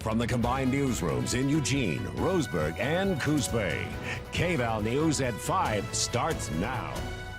from the combined newsrooms in Eugene, Roseburg, and Coos Bay. KVAL News at 5 starts now.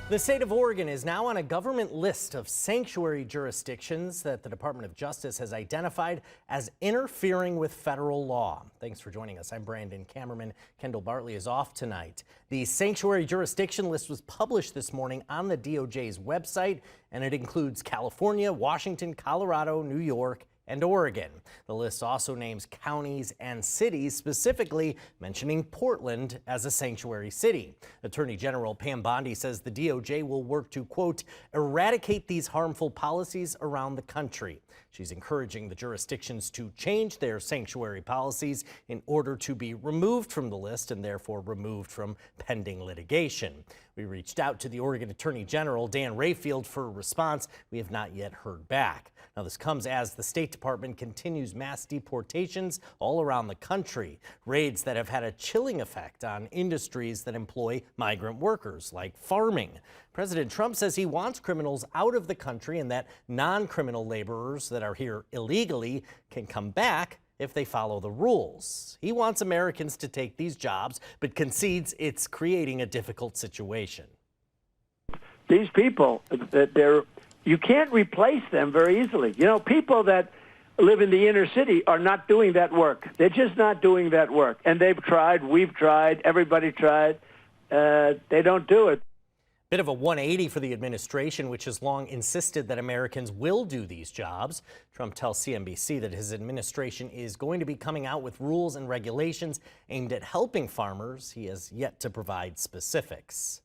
The state of Oregon is now on a government list of sanctuary jurisdictions that the Department of Justice has identified as interfering with federal law. Thanks for joining us. I'm Brandon Kamerman. Kendall Bartley is off tonight. The sanctuary jurisdiction list was published this morning on the DOJ's website, and it includes California, Washington, Colorado, New York, and Oregon. The list also names counties and cities, specifically mentioning Portland as a sanctuary city. Attorney General Pam Bondi says the DOJ will work to, quote, eradicate these harmful policies around the country. She's encouraging the jurisdictions to change their sanctuary policies in order to be removed from the list and therefore removed from pending litigation. We reached out to the Oregon Attorney General, Dan Rayfield, for a response. We have not yet heard back. Now, this comes as the State Department continues mass deportations all around the country, raids that have had a chilling effect on industries that employ migrant workers, like farming. President Trump says he wants criminals out of the country and that non-criminal laborers that are here illegally can come back if they follow the rules. He wants Americans to take these jobs, but concedes it's creating a difficult situation. These people, you can't replace them very easily. You know, people that live in the inner city are not doing that work. They're just not doing that work. And they've tried, we've tried, everybody tried. They don't do it. Bit of a 180 for the administration, which has long insisted that Americans will do these jobs. Trump tells CNBC that his administration is going to be coming out with rules and regulations aimed at helping farmers. He has yet to provide specifics.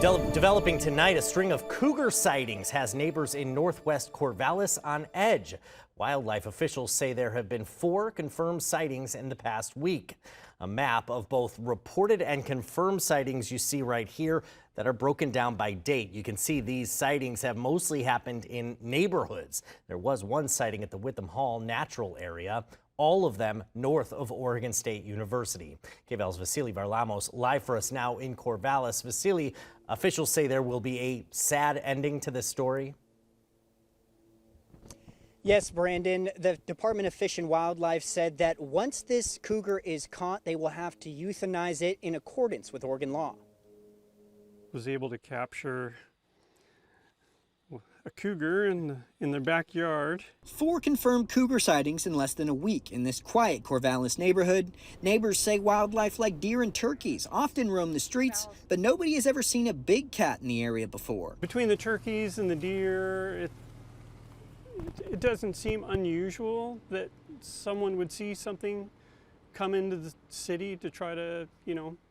Developing tonight, a string of cougar sightings has neighbors in northwest Corvallis on edge. Wildlife officials say there have been 4 confirmed sightings in the past week. A map of both reported and confirmed sightings you see right here that are broken down by date. You can see these sightings have mostly happened in neighborhoods. There was one sighting at the Witham Hall Natural Area, all of them north of Oregon State University. KVAL's Vasily Varlamos live for us now in Corvallis. Vasily, officials say there will be a sad ending to this story. Yes, Brandon, the Department of Fish and Wildlife said that once this cougar is caught, they will have to euthanize it in accordance with Oregon law. Was able to capture a cougar in their backyard. 4 confirmed cougar sightings in less than a week in this quiet Corvallis neighborhood. Neighbors say wildlife like deer and turkeys often roam the streets, but nobody has ever seen a big cat in the area before. Between the turkeys and the deer, it doesn't seem unusual that someone would see something come into the city to try to,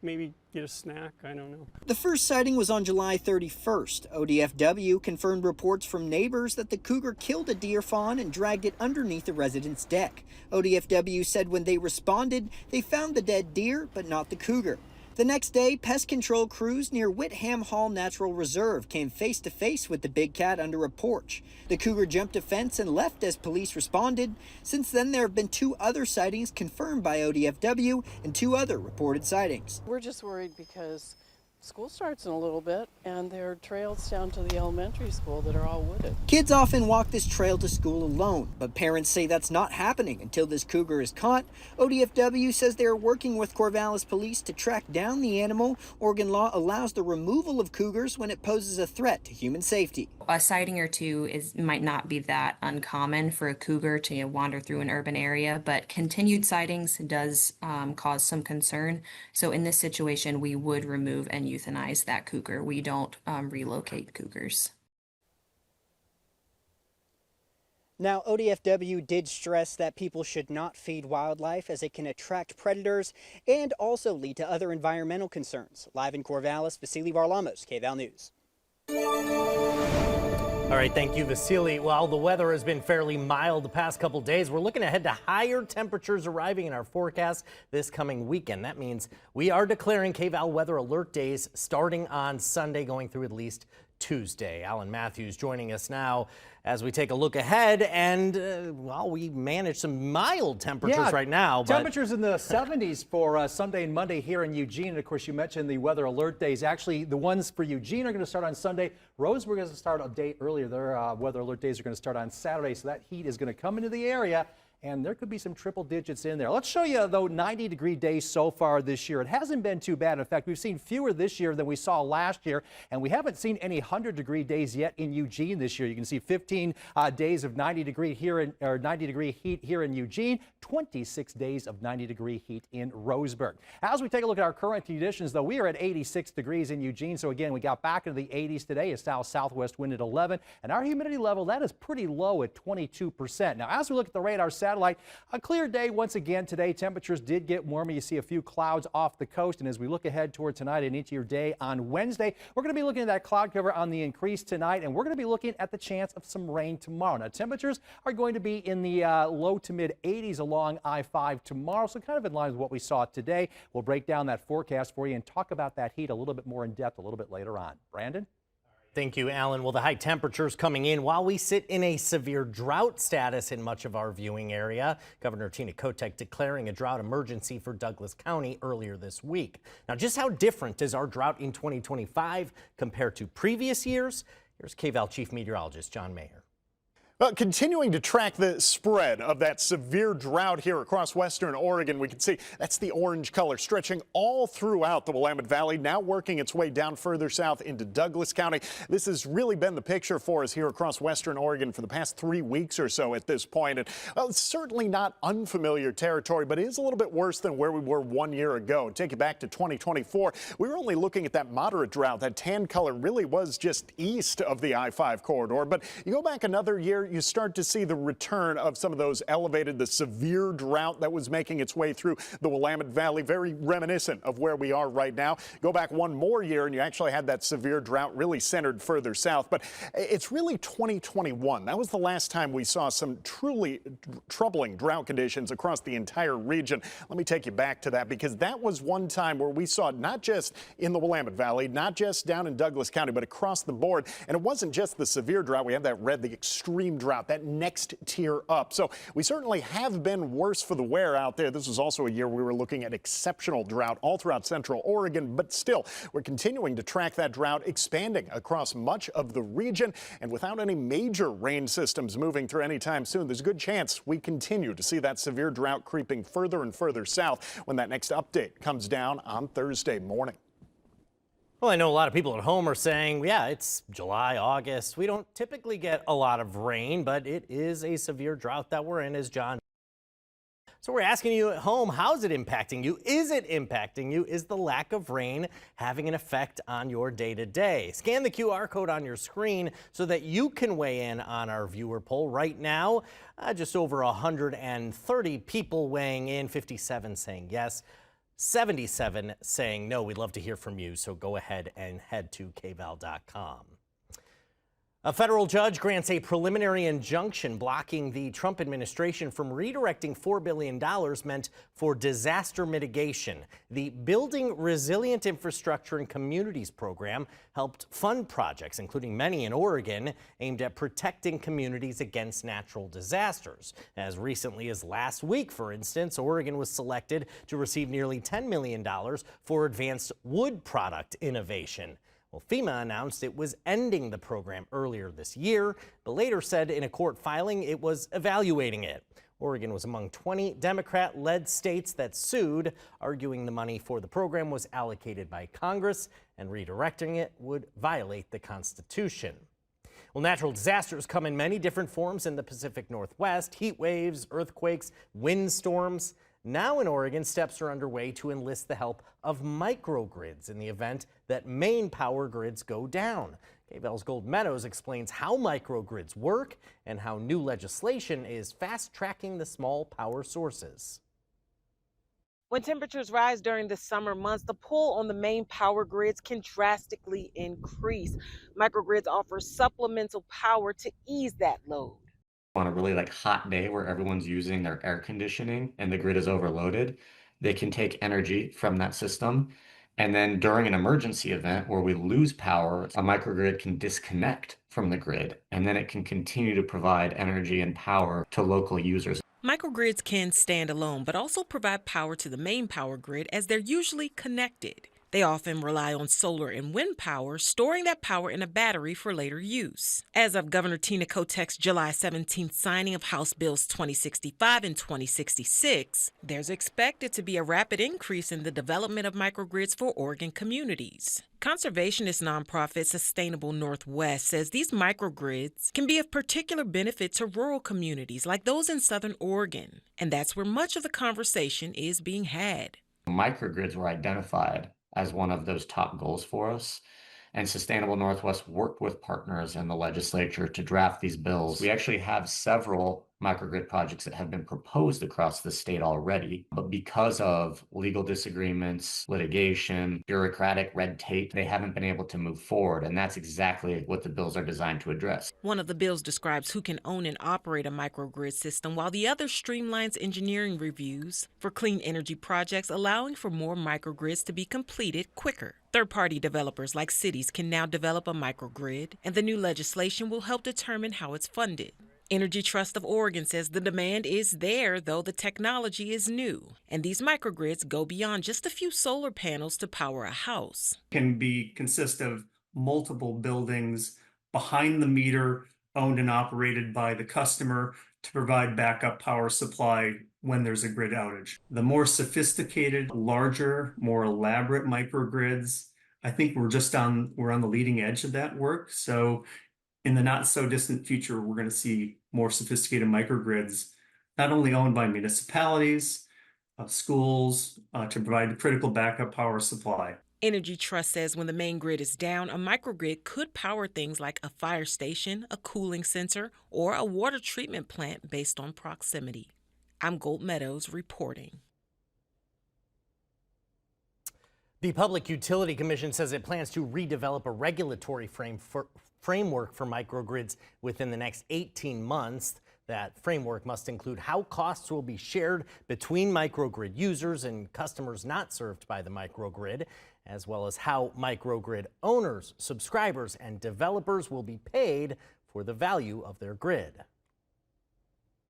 maybe get a snack. I don't know. The first sighting was on July 31st. ODFW confirmed reports from neighbors that the cougar killed a deer fawn and dragged it underneath the resident's deck. ODFW said when they responded, they found the dead deer, but not the cougar. The next day, pest control crews near Whitham Hall Natural Reserve came face to face with the big cat under a porch. The cougar jumped a fence and left as police responded. Since then, there have been 2 other sightings confirmed by ODFW and 2 other reported sightings. We're just worried because school starts in a little bit, and there are trails down to the elementary school that are all wooded. Kids often walk this trail to school alone, but parents say that's not happening until this cougar is caught. ODFW says they are working with Corvallis police to track down the animal. Oregon law allows the removal of cougars when it poses a threat to human safety. A sighting or 2 might not be that uncommon for a cougar to wander through an urban area, but continued sightings does cause some concern. So in this situation, we would remove and euthanize that cougar. We don't relocate cougars. Now, ODFW did stress that people should not feed wildlife as it can attract predators and also lead to other environmental concerns. Live in Corvallis, Vasily Varlamos, KVAL News. All right, thank you, Vasily. While the weather has been fairly mild the past couple days, we're looking ahead to higher temperatures arriving in our forecast this coming weekend. That means we are declaring KVAL weather alert days starting on Sunday, going through at least Tuesday. Alan Matthews joining us now as we take a look ahead, and well, we managed some mild temperatures right now. Temperatures in the 70s for Sunday and Monday here in Eugene. And of course, you mentioned the weather alert days. Actually, the ones for Eugene are going to start on Sunday. Roseburg is going to start a day earlier. Their weather alert days are going to start on Saturday, so that heat is going to come into the area. and there could be some triple digits in there. Let's show you, though, 90-degree days so far this year. It hasn't been too bad. In fact, we've seen fewer this year than we saw last year, and we haven't seen any 100-degree days yet in Eugene this year. You can see 15 days of 90-degree heat here in Eugene, 26 days of 90-degree heat in Roseburg. As we take a look at our current conditions, though, we are at 86 degrees in Eugene. So again, we got back into the 80s today. A south-southwest wind at 11, and our humidity level, that is pretty low at 22%. Now, as we look at the radar satellite, a clear day once again today. Temperatures did get warmer. You see a few clouds off the coast, and as we look ahead toward tonight and into your day on Wednesday, we're going to be looking at that cloud cover on the increase tonight, and we're going to be looking at the chance of some rain tomorrow. Now, temperatures are going to be in the low to mid 80s along I-5 tomorrow, so kind of in line with what we saw today. We'll break down that forecast for you and talk about that heat a little bit more in depth a little bit later on. Brandon? Thank you, Alan. Well, the high temperatures coming in while we sit in a severe drought status in much of our viewing area. Governor Tina Kotek declaring a drought emergency for Douglas County earlier this week. Now, just how different is our drought in 2025 compared to previous years? Here's KVAL Chief Meteorologist John Mayer. Well, continuing to track the spread of that severe drought here across western Oregon, we can see that's the orange color stretching all throughout the Willamette Valley, now working its way down further south into Douglas County. This has really been the picture for us here across western Oregon for the past 3 weeks or so at this point. And well, it's certainly not unfamiliar territory, but it is a little bit worse than where we were 1 year ago. Take it back to 2024. We were only looking at that moderate drought. That tan color really was just east of the I-5 corridor. But you go back another year, you start to see the return of some of those the severe drought that was making its way through the Willamette Valley, very reminiscent of where we are right now. Go back one more year and you actually had that severe drought really centered further south. But it's really 2021. That was the last time we saw some truly troubling drought conditions across the entire region. Let me take you back to that, because that was one time where we saw it not just in the Willamette Valley, not just down in Douglas County, but across the board. And it wasn't just the severe drought. We had that red, the extreme drought, that next tier up. So we certainly have been worse for the wear out there. This was also a year we were looking at exceptional drought all throughout central Oregon, but still we're continuing to track that drought expanding across much of the region, and without any major rain systems moving through anytime soon, there's a good chance we continue to see that severe drought creeping further and further south when that next update comes down on Thursday morning. Well, I know a lot of people at home are saying, yeah, it's July, August. We don't typically get a lot of rain, but it is a severe drought that we're in, as John. So we're asking you at home, how's it impacting you? Is it impacting you? Is the lack of rain having an effect on your day-to-day? Scan the QR code on your screen so that you can weigh in on our viewer poll. Right now, just over 130 people weighing in, 57 saying yes, 77 saying no. We'd love to hear from you, so go ahead and head to kval.com. A federal judge grants a preliminary injunction blocking the Trump administration from redirecting $4 billion meant for disaster mitigation. The Building Resilient Infrastructure and Communities program helped fund projects, including many in Oregon, aimed at protecting communities against natural disasters. As recently as last week, for instance, Oregon was selected to receive nearly $10 million for advanced wood product innovation. Well, FEMA announced it was ending the program earlier this year, but later said in a court filing it was evaluating it. Oregon was among 20 Democrat-led states that sued, arguing the money for the program was allocated by Congress and redirecting it would violate the Constitution. Well, natural disasters come in many different forms in the Pacific Northwest: heat waves, earthquakes, windstorms. Now in Oregon, steps are underway to enlist the help of microgrids in the event that main power grids go down. KVAL's Gold Meadows explains how microgrids work and how new legislation is fast-tracking the small power sources. When temperatures rise during the summer months, the pull on the main power grids can drastically increase. Microgrids offer supplemental power to ease that load. On a really hot day where everyone's using their air conditioning and the grid is overloaded, they can take energy from that system. And then during an emergency event where we lose power, a microgrid can disconnect from the grid, and then it can continue to provide energy and power to local users. Microgrids can stand alone, but also provide power to the main power grid as they're usually connected. They often rely on solar and wind power, storing that power in a battery for later use. As of Governor Tina Kotek's July 17th signing of House Bills 2065 and 2066, there's expected to be a rapid increase in the development of microgrids for Oregon communities. Conservationist nonprofit Sustainable Northwest says these microgrids can be of particular benefit to rural communities like those in southern Oregon, and that's where much of the conversation is being had. Microgrids were identified as one of those top goals for us, and Sustainable Northwest worked with partners in the legislature to draft these bills. We actually have several microgrid projects that have been proposed across the state already, but because of legal disagreements, litigation, bureaucratic red tape, they haven't been able to move forward, and that's exactly what the bills are designed to address. One of the bills describes who can own and operate a microgrid system, while the other streamlines engineering reviews for clean energy projects, allowing for more microgrids to be completed quicker. Third-party developers like cities can now develop a microgrid, and the new legislation will help determine how it's funded. Energy Trust of Oregon says the demand is there, though the technology is new, and these microgrids go beyond just a few solar panels to power a house. Can consist of multiple buildings behind the meter, owned and operated by the customer to provide backup power supply when there's a grid outage. The more sophisticated, larger, more elaborate microgrids, I think we're on the leading edge of that work. So in the not so distant future, we're going to see more sophisticated microgrids, not only owned by municipalities, schools, to provide critical backup power supply. Energy Trust says when the main grid is down, a microgrid could power things like a fire station, a cooling sensor, or a water treatment plant based on proximity. I'm Gold Meadows reporting. The Public Utility Commission says it plans to redevelop a regulatory framework for microgrids within the next 18 months. That framework must include how costs will be shared between microgrid users and customers not served by the microgrid, as well as how microgrid owners, subscribers, and developers will be paid for the value of their grid.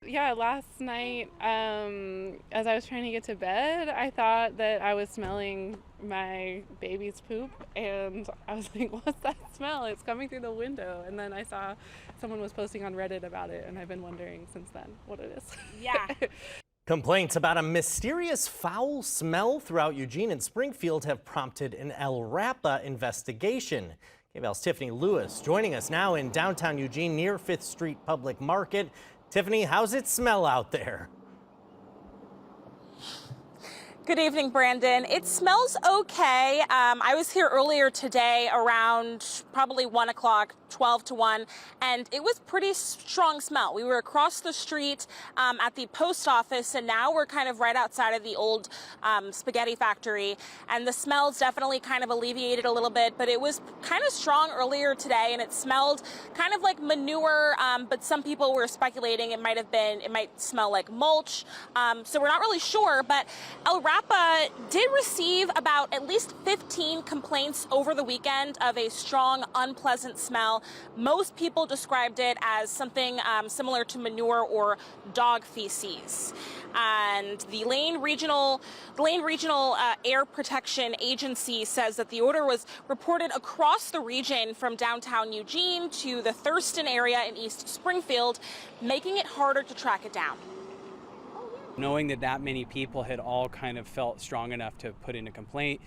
Yeah, last night, as I was trying to get to bed, I thought that I was smelling my baby's poop, and I was like, what's that smell? It's coming through the window. And then I saw someone was posting on Reddit about it, and I've been wondering since then what it is. Yeah. Complaints about a mysterious foul smell throughout Eugene and Springfield have prompted an El Rapa investigation. KVAL's Tiffany Lewis joining us now in downtown Eugene near 5th Street Public Market. Tiffany, how's it smell out there? Good evening, Brandon. It smells okay. I was here earlier today around probably 1 o'clock, 12 to 1, and it was pretty strong smell. We were across the street at the post office, and now we're kind of right outside of the old spaghetti factory, and the smells definitely kind of alleviated a little bit, but it was kind of strong earlier today, and it smelled kind of like manure, but some people were speculating it might smell like mulch, so we're not really sure, but El Rapa did receive about at least 15 complaints over the weekend of a strong, unpleasant smell. Most people described it as something similar to manure or dog feces. And the Lane Regional Air Protection Agency says that the odor was reported across the region from downtown Eugene to the Thurston area in East Springfield, making it harder to track it down. Knowing that many people had all kind of felt strong enough to put in a complaint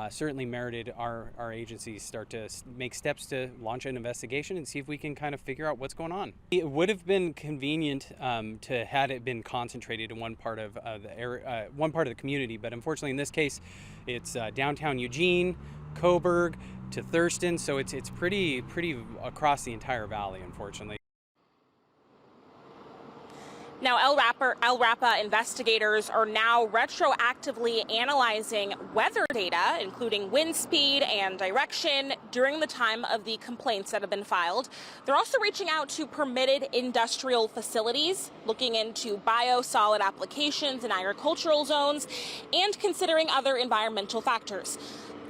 certainly merited our agencies start to make steps to launch an investigation and see if we can kind of figure out what's going on. It would have been convenient to had it been concentrated in one part of the area, one part of the community, but unfortunately in this case it's downtown Eugene, Coburg to Thurston, so it's pretty across the entire valley, unfortunately. Now, El Rapa investigators are now retroactively analyzing weather data, including wind speed and direction, during the time of the complaints that have been filed. They're also reaching out to permitted industrial facilities, looking into biosolid applications in agricultural zones, and considering other environmental factors.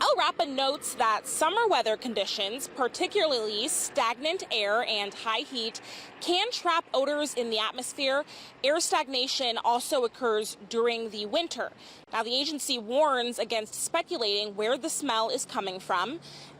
LRAPA notes that summer weather conditions, particularly stagnant air and high heat, can trap odors in the atmosphere. Air stagnation also occurs during the winter. Now, the agency warns against speculating where the smell is coming from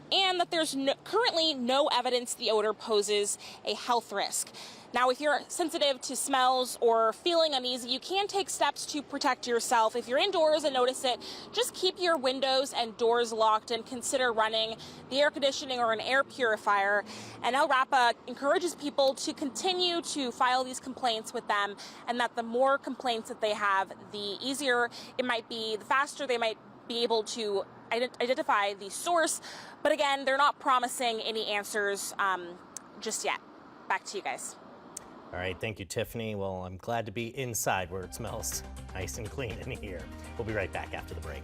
and that there's currently no evidence the odor poses a health risk. Now, if you're sensitive to smells or feeling uneasy, you can take steps to protect yourself. If you're indoors and notice it, just keep your windows and doors locked and consider running the air conditioning or an air purifier. And LRAPA encourages people to continue to file these complaints with them, and that the more complaints that they have, the easier it might be, the faster they might be able to identify the source. But again, they're not promising any answers just yet. Back to you guys. All right, thank you, Tiffany. Well, I'm glad to be inside where it smells nice and clean in here. We'll be right back after the break.